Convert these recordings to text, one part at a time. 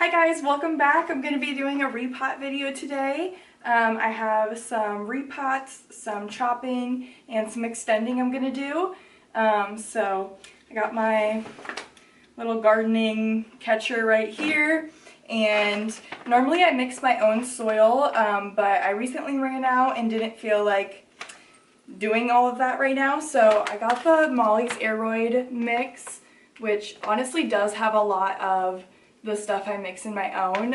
Hi guys, welcome back. I'm going to be doing a repot video today. I have some repots, some chopping, and some extending I'm going to do. So I got my little gardening catcher right here, and normally I mix my own soil, but I recently ran out and didn't feel like doing all of that right now, so I got the Molly's Aeroid mix, which honestly does have a lot of the stuff I mix in my own.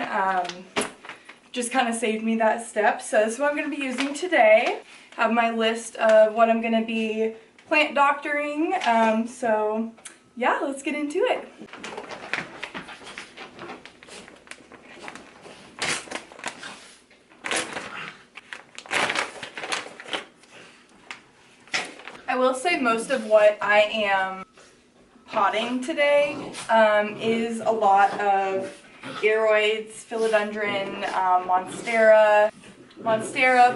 Just kind of saved me that step. So this is what I'm going to be using today. Have my list of what I'm going to be plant doctoring. So yeah, let's get into it. I will say most of what I am potting today is a lot of aeroids, philodendron, monstera,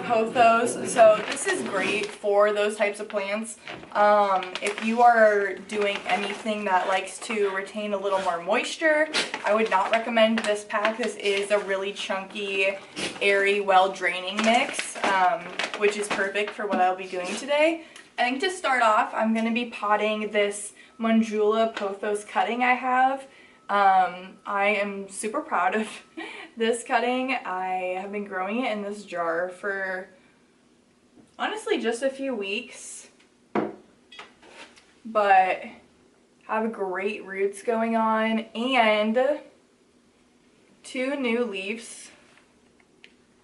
pothos. So this is great for those types of plants. If you are doing anything that likes to retain a little more moisture, I would not recommend this pack. This is a really chunky, airy, well-draining mix, which is perfect for what I'll be doing today. I think to start off, I'm going to be potting this Mandula pothos cutting I have. I am super proud of this cutting. I have been growing it in this jar for honestly just a few weeks, but have great roots going on and 2 new leaves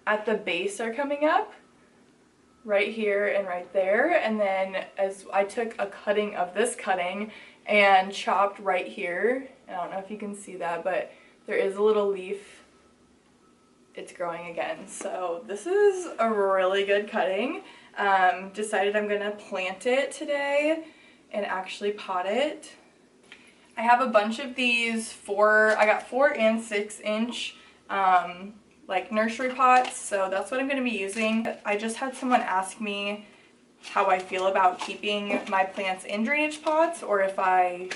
at the base are coming up. Right here and right there, and then as I took a cutting of this cutting and chopped right here, I don't know if you can see that, but there is a little leaf. It's growing again, so this is a really good cutting. Decided I'm gonna plant it today and actually pot it. I have a bunch of these I got 4 and 6 inch like nursery pots, so that's what I'm going to be using. I just had someone ask me how I feel about keeping my plants in drainage pots, or if I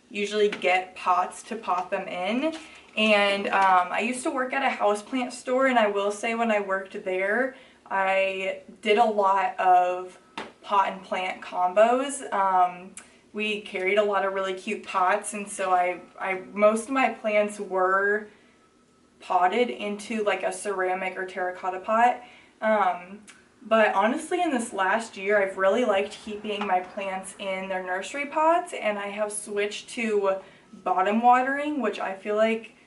usually get pots to pot them in. And I used to work at a houseplant store, and I will say when I worked there, I did a lot of pot and plant combos. We carried a lot of really cute pots, and so most of my plants were potted into like a ceramic or terracotta pot. But honestly, in this last year, I've really liked keeping my plants in their nursery pots, and I have switched to bottom watering, which I feel like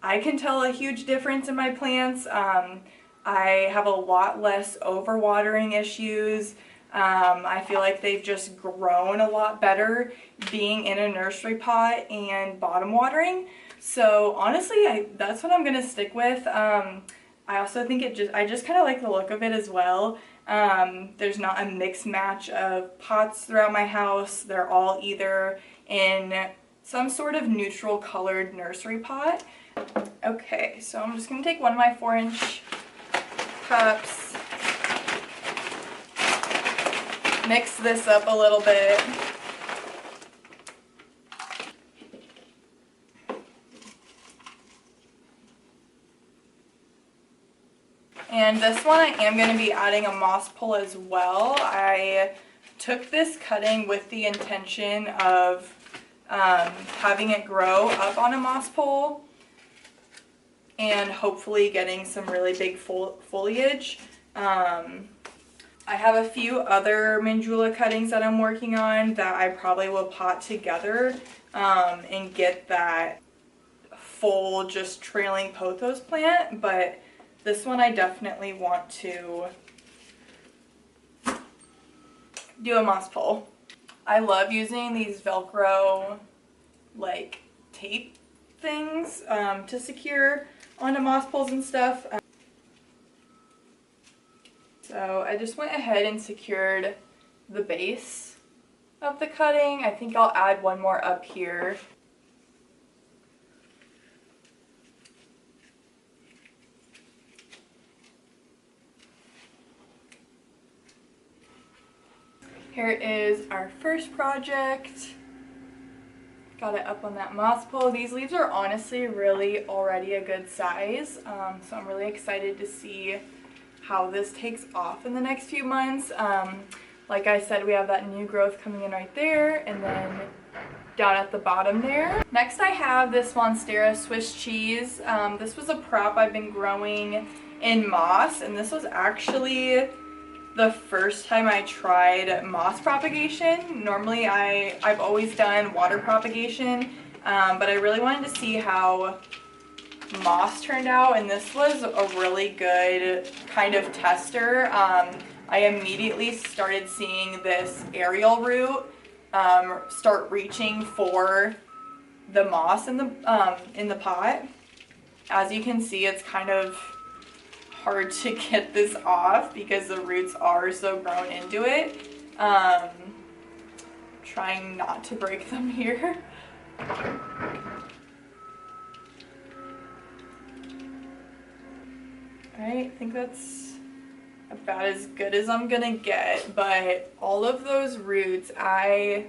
I can tell a huge difference in my plants. I have a lot less overwatering issues. I feel like they've just grown a lot better being in a nursery pot and bottom watering. So honestly, that's what I'm going to stick with. I also think I just kind of like the look of it as well. There's not a mix match of pots throughout my house. They're all either in some sort of neutral colored nursery pot. Okay, so I'm just going to take one of my 4-inch cups, mix this up a little bit. And this one I am going to be adding a moss pole as well. I took this cutting with the intention of having it grow up on a moss pole and hopefully getting some really big foliage. I have a few other Mandula cuttings that I'm working on that I probably will pot together and get that full just trailing pothos plant, but this one I definitely want to do a moss pole. I love using these Velcro like tape things to secure onto moss poles and stuff. So I just went ahead and secured the base of the cutting. I think I'll add one more up here. Here is our first project. got it up on that moss pole. These leaves are honestly really already a good size, so I'm really excited to see how this takes off in the next few months. Like I said, we have that new growth coming in right there, and then down at the bottom there. Next I have this Monstera Swiss cheese. This was a prop I've been growing in moss, and this was actually the first time I tried moss propagation. Normally I've always done water propagation, but I really wanted to see how moss turned out, and this was a really good kind of tester. I immediately started seeing this aerial root start reaching for the moss in the pot. As you can see, it's kind of hard to get this off because the roots are so grown into it. Trying not to break them here. Alright, I think that's about as good as I'm gonna get, but all of those roots, I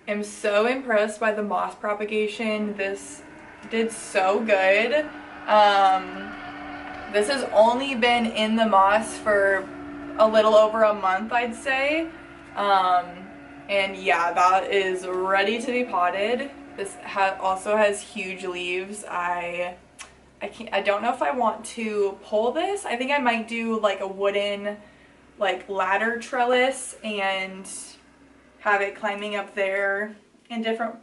am so impressed by the moss propagation. This did so good. This has only been in the moss for a little over a month, I'd say. And yeah, that is ready to be potted. This also has huge leaves. I don't know if I want to pull this. I think I might do like a wooden like ladder trellis and have it climbing up there in different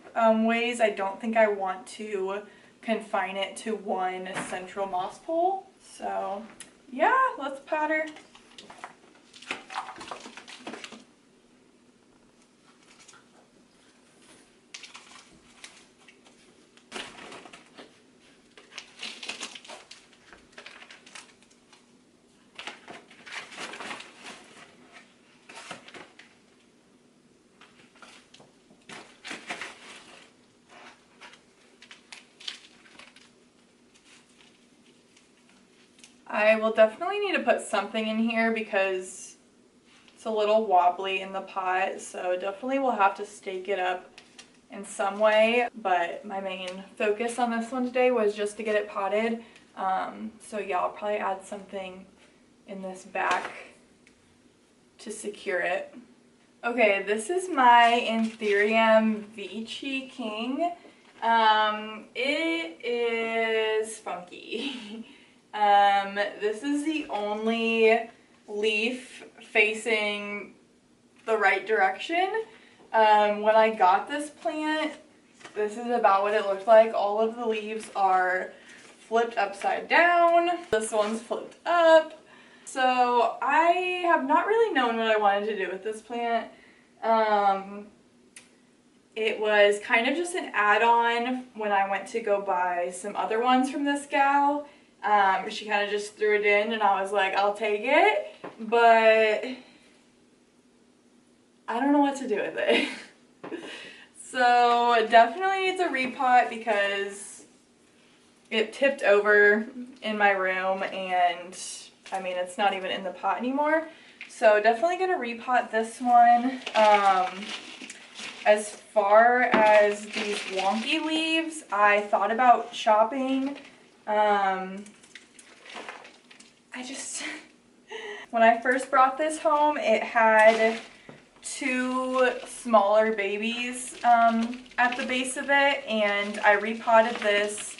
ways. I don't think I want to confine it to one central moss pole. So yeah, let's pot her. I will definitely need to put something in here because it's a little wobbly in the pot, so definitely we'll have to stake it up in some way, but my main focus on this one today was just to get it potted. So yeah, I'll probably add something in this back to secure it. Okay, this is my Anthurium Vici King. It is funky. This is the only leaf facing the right direction. When I got this plant, this is about what it looked like. All of the leaves are flipped upside down. This one's flipped up. So I have not really known what I wanted to do with this plant. It was kind of just an add-on when I went to go buy some other ones from this gal. She kind of just threw it in and I was like, I'll take it, but I don't know what to do with it. So it definitely needs a repot because it tipped over in my room, and I mean, it's not even in the pot anymore. So definitely gonna repot this one. As far as these wonky leaves, I thought about chopping. When I first brought this home, it had two smaller babies at the base of it, and I repotted this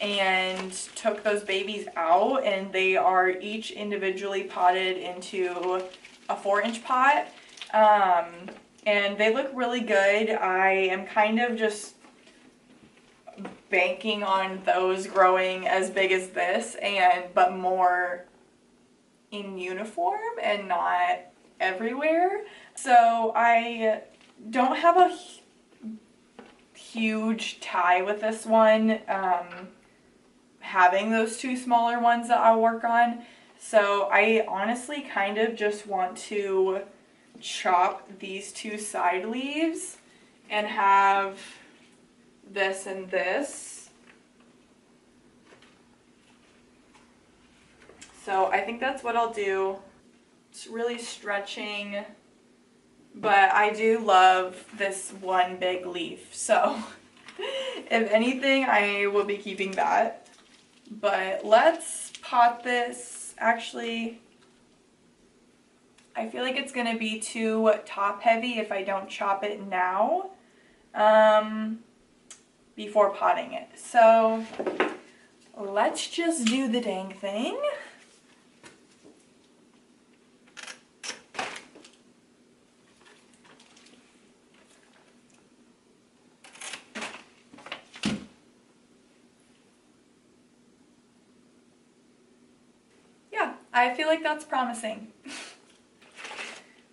and took those babies out, and they are each individually potted into a 4-inch pot, and they look really good. I am kind of just banking on those growing as big as this, but more in uniform and not everywhere. So I don't have a huge tie with this one, having those two smaller ones that I'll work on. So I honestly kind of just want to chop these two side leaves and have this and this. So I think that's what I'll do. It's really stretching, but I do love this one big leaf. So If anything, I will be keeping that. But let's pot this. Actually, I feel like it's gonna be too top heavy if I don't chop it now before potting it. So let's just do the dang thing. Yeah, I feel like that's promising.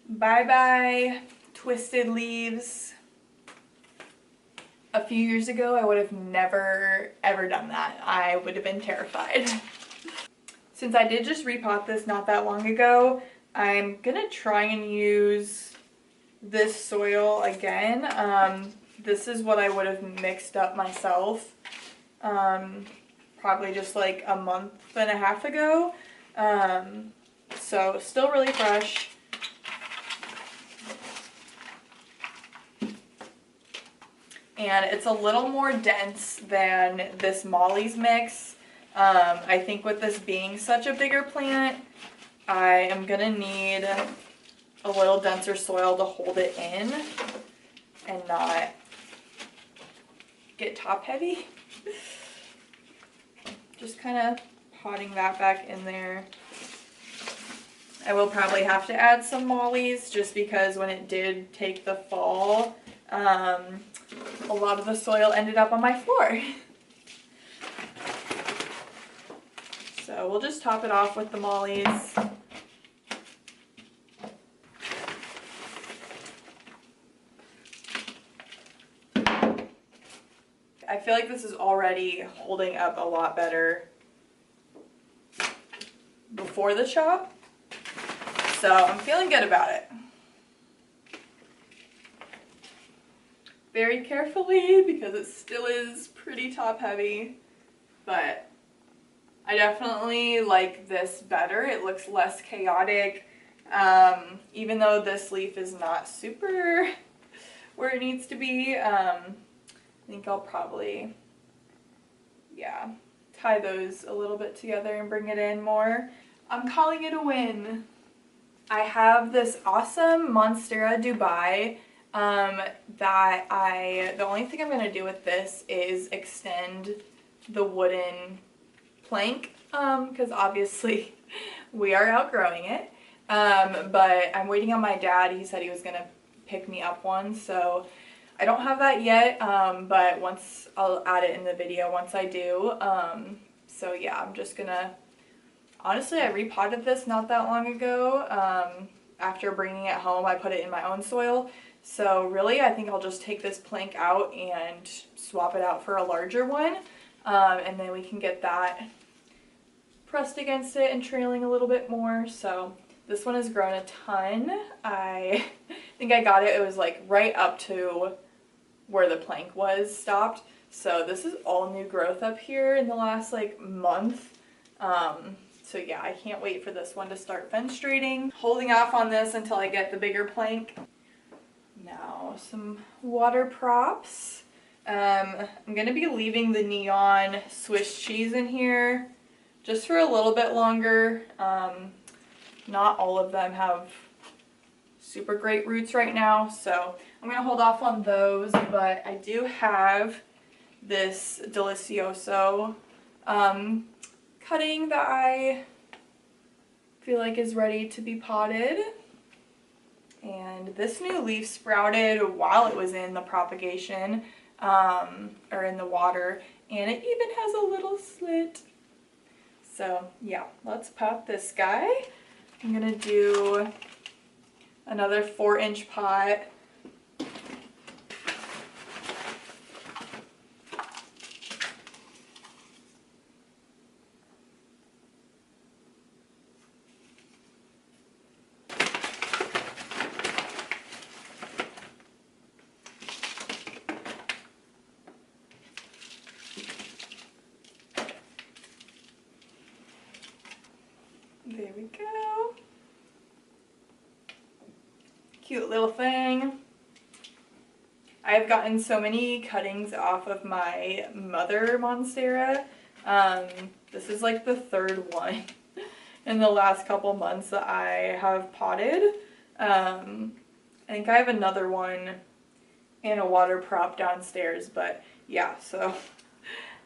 Bye-bye, twisted leaves. A few years ago, I would have never, ever done that. I would have been terrified. Since I did just repot this not that long ago, I'm gonna try and use this soil again. This is what I would have mixed up myself, probably just like a month and a half ago. So still really fresh. And it's a little more dense than this Molly's mix. I think with this being such a bigger plant, I am gonna need a little denser soil to hold it in and not get top heavy. Just kind of potting that back in there. I will probably have to add some Molly's just because when it did take the fall, a lot of the soil ended up on my floor. So we'll just top it off with the Molly's. I feel like this is already holding up a lot better before the chop, so I'm feeling good about it. Very carefully because it still is pretty top heavy, but I definitely like this better. It looks less chaotic, even though this leaf is not super where it needs to be. I think I'll probably, yeah, tie those a little bit together and bring it in more. I'm calling it a win. I have this awesome Monstera Dubai the only thing I'm going to do with this is extend the wooden plank, because obviously we are outgrowing it, but I'm waiting on my dad. He said he was going to pick me up one, so I don't have that yet, but I'll add it in the video once I do. So yeah, I'm just gonna, honestly, I repotted this not that long ago. After bringing it home, I put it in my own soil. So really, I think I'll just take this plank out and swap it out for a larger one, and then we can get that pressed against it and trailing a little bit more. So this one has grown a ton. I think I got it, it was like right up to where the plank was stopped. So this is all new growth up here in the last like month. So yeah, I can't wait for this one to start fenestrating. Holding off on this until I get the bigger plank. Now some water props. I'm gonna be leaving the neon Swiss cheese in here just for a little bit longer. Not all of them have super great roots right now, so I'm gonna hold off on those, but I do have this Delicioso cutting that I feel like is ready to be potted. And this new leaf sprouted while it was in the propagation, or in the water, and it even has a little slit. So yeah, let's pot this guy. I'm gonna do another 4-inch pot. There we go. Cute little thing. I've gotten so many cuttings off of my mother monstera. This is like the third one in the last couple months that I have potted. I think I have another one in a water prop downstairs, but yeah, so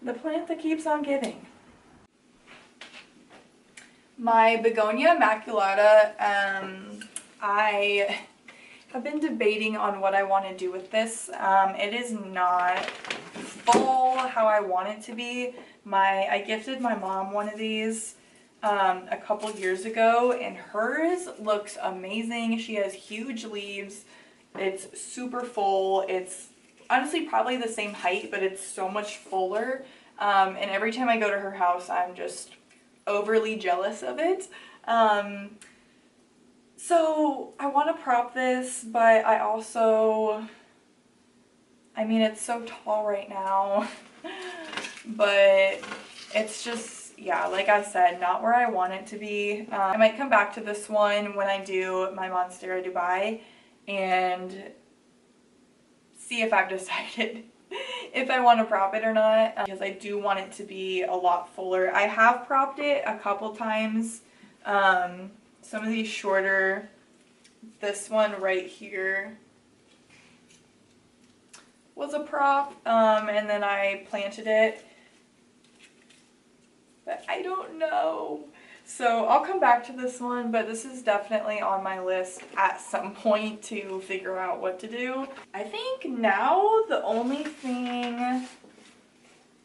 the plant that keeps on giving. My begonia immaculata, I have been debating on what I want to do with this. It is not full how I want it to be. I gifted my mom one of these a couple years ago, and hers looks amazing. She has huge leaves. It's super full. It's honestly probably the same height, but it's so much fuller. And every time I go to her house, I'm just overly jealous of it. So I want to prop this, but I mean, it's so tall right now, but it's just, yeah, like I said, not where I want it to be. I might come back to this one when I do my Monstera Dubai and see if I've decided if I want to prop it or not, because I do want it to be a lot fuller. I have propped it a couple times. Some of these shorter, this one right here was a prop, and then I planted it, but I don't know. So I'll come back to this one, but this is definitely on my list at some point to figure out what to do. I think now the only thing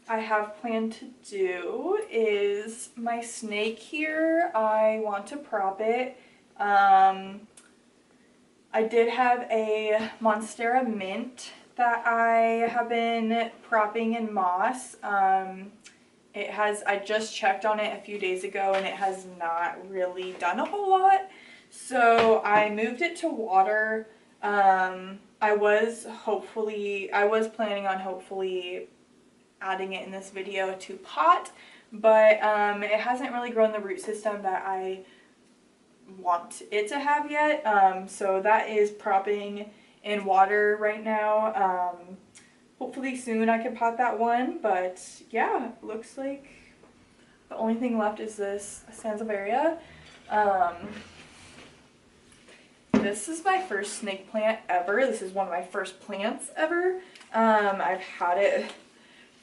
I have planned to do is my snake here. I want to prop it. I did have a Monstera mint that I have been propping in moss. I just checked on it a few days ago and it has not really done a whole lot. So I moved it to water. I was planning on hopefully adding it in this video to pot, but it hasn't really grown the root system that I want it to have yet. So that is propping in water right now. Hopefully soon I can pot that one, but yeah, looks like the only thing left is this Sansevieria. This is my first snake plant ever. This is one of my first plants ever. I've had it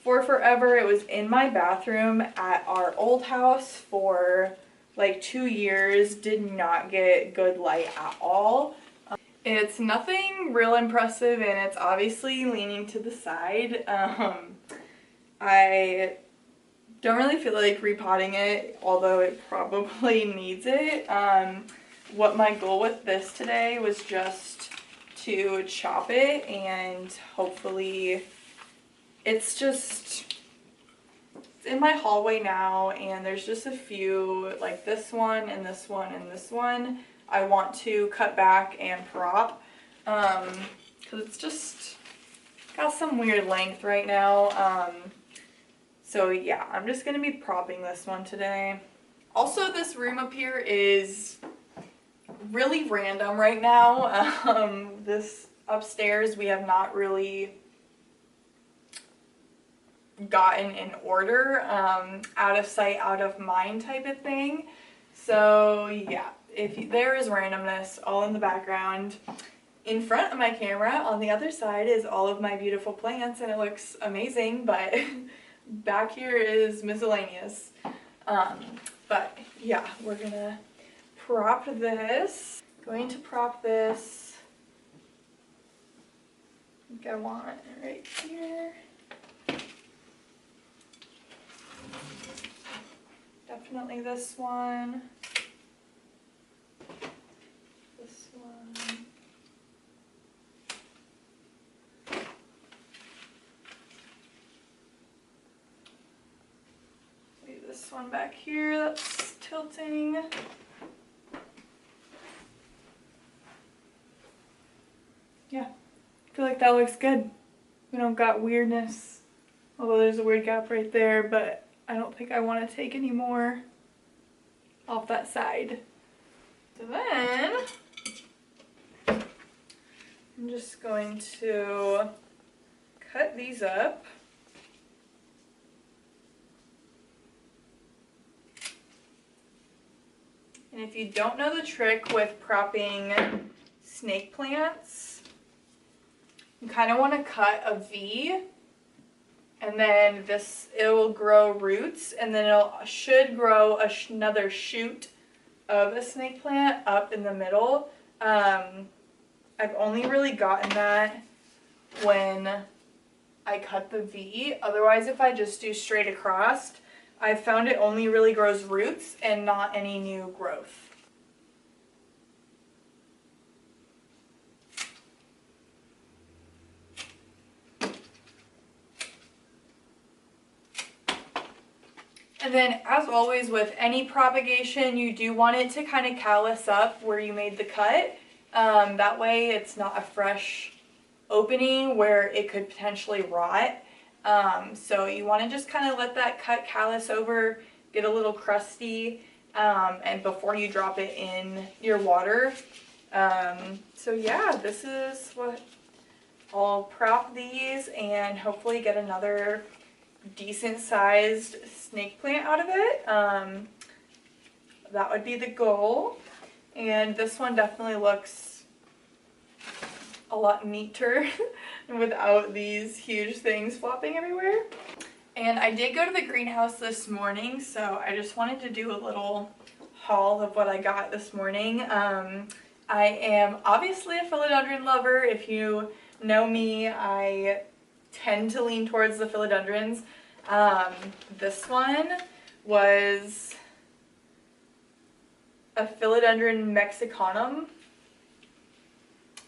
for forever. It was in my bathroom at our old house for like 2 years. Did not get good light at all. It's nothing real impressive and it's obviously leaning to the side. I don't really feel like repotting it, although it probably needs it. What my goal with this today was just to chop it, and hopefully it's in my hallway now, and there's just a few, like this one and this one and this one, I want to cut back and prop, because it's just got some weird length right now. So yeah, I'm just going to be propping this one today. Also, this room up here is really random right now. This upstairs we have not really gotten in order, out of sight, out of mind type of thing. So yeah, there is randomness all in the background. In front of my camera, on the other side, is all of my beautiful plants, and it looks amazing, but back here is miscellaneous. But yeah, we're gonna prop this. Going to prop this. I think I want it right here. Definitely this one. This one. Leave this one back here, that's tilting. Yeah, I feel like that looks good. We don't got weirdness, although there's a weird gap right there, but I don't think I want to take any more off that side. So then, I'm just going to cut these up. And if you don't know the trick with propping snake plants, you kind of want to cut a V, and then it will grow roots, and then it should grow another shoot of a snake plant up in the middle. I've only really gotten that when I cut the V. Otherwise, if I just do straight across, I've found it only really grows roots and not any new growth. And then, as always with any propagation, you do want it to kind of callus up where you made the cut. That way it's not a fresh opening where it could potentially rot. So you want to just kind of let that cut callus over, get a little crusty, and before you drop it in your water. So yeah, this is what I'll prop these and hopefully get another decent sized snake plant out of it. That would be the goal. And this one definitely looks a lot neater without these huge things flopping everywhere. And I did go to the greenhouse this morning, so I just wanted to do a little haul of what I got this morning. I am obviously a philodendron lover. If you know me, I tend to lean towards the philodendrons. This one was a philodendron mexicanum,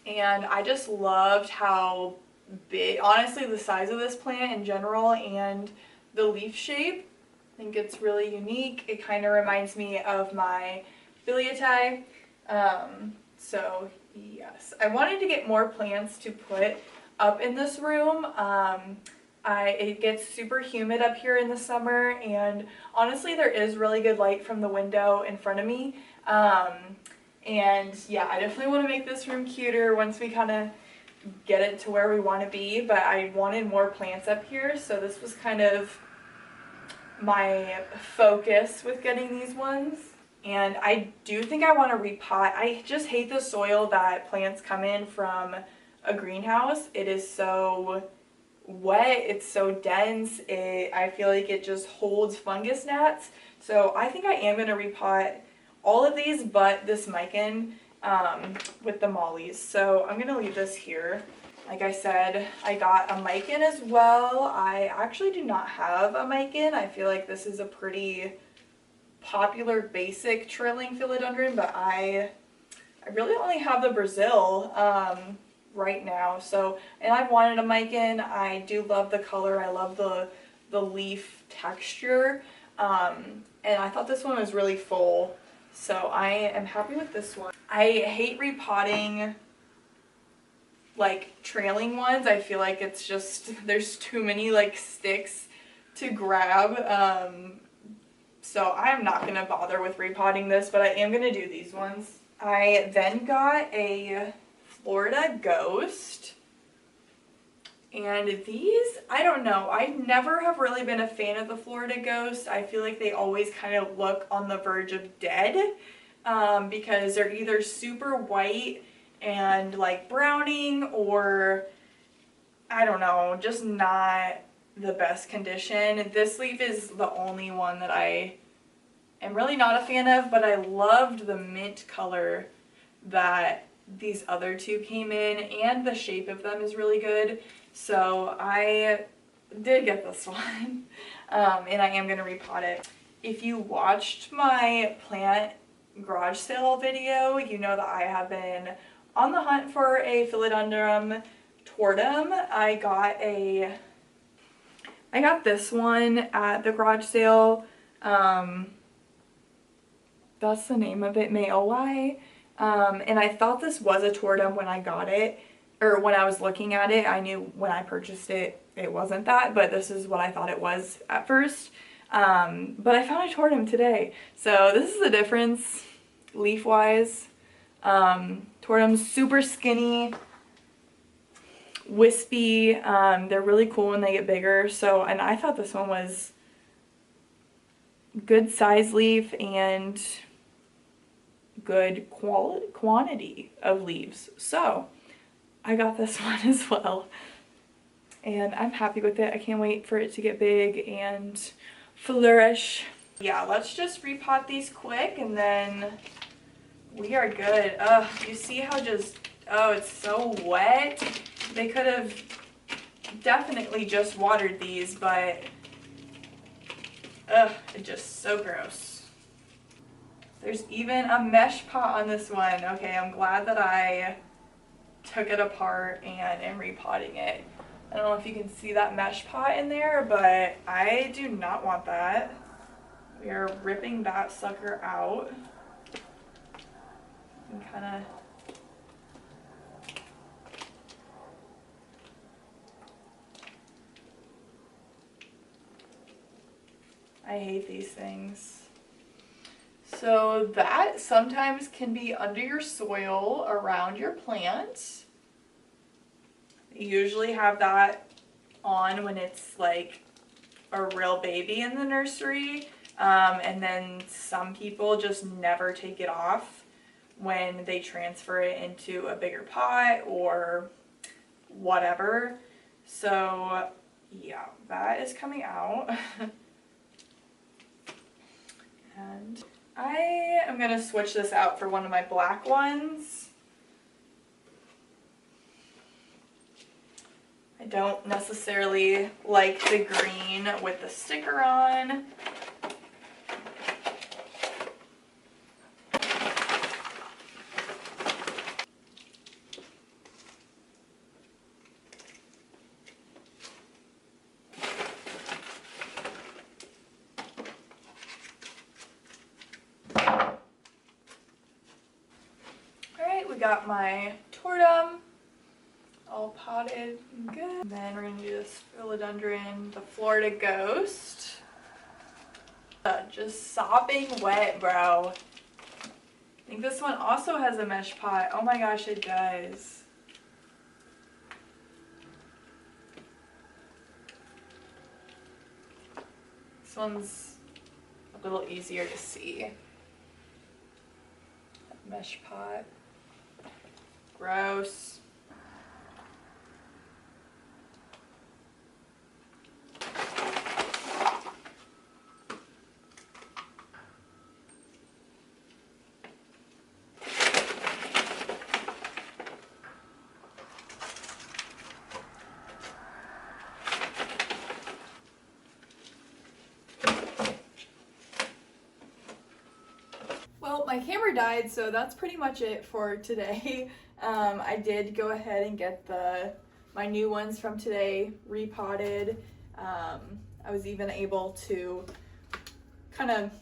and I just loved how big, honestly, the size of this plant in general and the leaf shape. I think it's really unique. It kind of reminds me of my Philiatai. So yes, I wanted to get more plants to put up in this room. It gets super humid up here in the summer, and honestly there is really good light from the window in front of me. And yeah, I definitely want to make this room cuter once we kind of get it to where we want to be, but I wanted more plants up here, so this was kind of my focus with getting these ones. And I do think I want to repot. I just hate the soil that plants come in from a greenhouse. It is so wet, it's so dense, I feel like it just holds fungus gnats. So I think I am going to repot all of these but this mican with the mollies. So I'm going to leave this here. Like I said, I got a mican as well. I actually do not have a mican. I feel like this is a pretty popular basic trilling philodendron, but I really only have the Brazil right now. So, and I've wanted a mican. I do love the color. I love the leaf texture. And I thought this one was really full. So I am happy with this one. I hate repotting like trailing ones. I feel like it's just, there's too many like sticks to grab. So I'm not going to bother with repotting this, but I am going to do these ones. I then got a Florida Ghost. And these, I don't know, I never have really been a fan of the Florida Ghost. I feel like they always kind of look on the verge of dead because they're either super white and like browning, or I don't know, just not the best condition. This leaf is the only one that I am really not a fan of, but I loved the mint color that these other two came in, and the shape of them is really good. So I did get this one, and I am going to repot it. If you watched my plant garage sale video, you know that I have been on the hunt for a philodendron tortum. I got this one at the garage sale. That's the name of it, Mayoi. And I thought this was a tortum when I got it, or when I was looking at it. I knew when I purchased it, it wasn't that, but this is what I thought it was at first. But I found a tortum today. So this is the difference leaf-wise. Tortum's super skinny, wispy. They're really cool when they get bigger. So, and I thought this one was good size leaf and good quantity of leaves. So I got this one as well. And I'm happy with it. I can't wait for it to get big and flourish. Yeah, let's just repot these quick and then we are good. You see how oh, it's so wet. They could have definitely just watered these, but it's just so gross. There's even a mesh pot on this one. Okay, I'm glad that I took it apart and am repotting it. I don't know if you can see that mesh pot in there, but I do not want that. We are ripping that sucker out. And kind of I hate these things. So that sometimes can be under your soil around your plants. You usually have that on when it's like a real baby in the nursery. And then some people just never take it off when they transfer it into a bigger pot or whatever. So yeah, that is coming out. And I am going to switch this out for one of my black ones. I don't necessarily like the green with the sticker on. We got my tortum all potted and good. And then we're going to do this philodendron, the Florida Ghost. Just sopping wet, bro. I think this one also has a mesh pot. Oh my gosh, it does. This one's a little easier to see. Mesh pot. Gross. Well, my camera died, so that's pretty much it for today. I did go ahead and get my new ones from today repotted. I was even able to kind of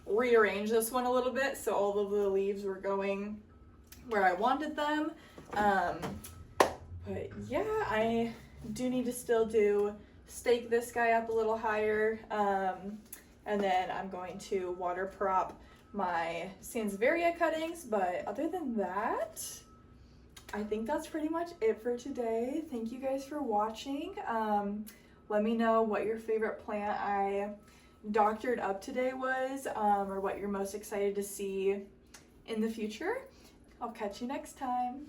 rearrange this one a little bit so all of the leaves were going where I wanted them. But yeah, I do need to still stake this guy up a little higher. And then I'm going to water prop my Sansevieria cuttings, but other than that, I think that's pretty much it for today. Thank you guys for watching. Let me know what your favorite plant I doctored up today was, or what you're most excited to see in the future. I'll catch you next time.